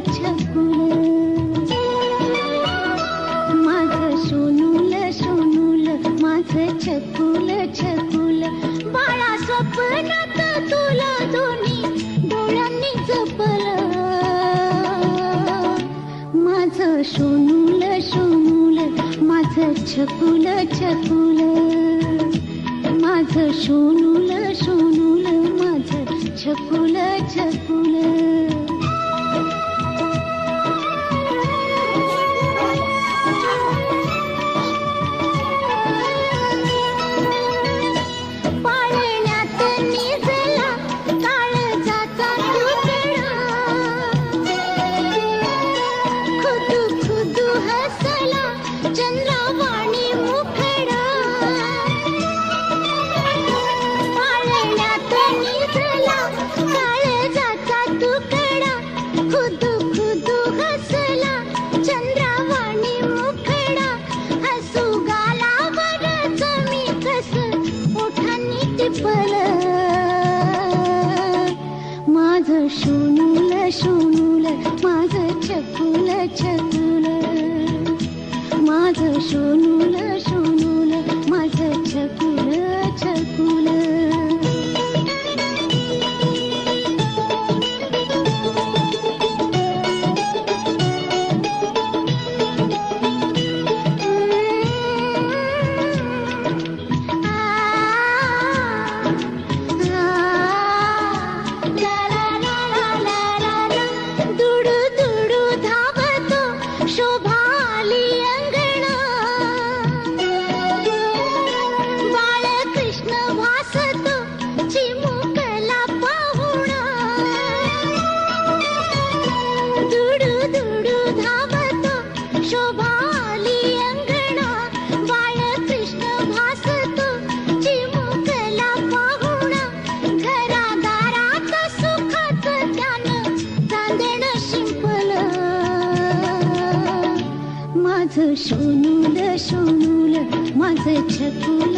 छकुल माझं सोनूल सोनूल माझं छकुल छकुल बाळा स्वप्नात तुला दोन्ही डोळ्यांनी जपलं माझं सोनूल सोनूल माझं छकुल छकुल माझं सोनूल सोनूल माझं छकुल छकुल माझं सोनूल सोनूल माझं छकुल छकुल माझं सोनूल सोनूल माझं छकुल छकुल माझं सोनूल सोनूल माझं छकुल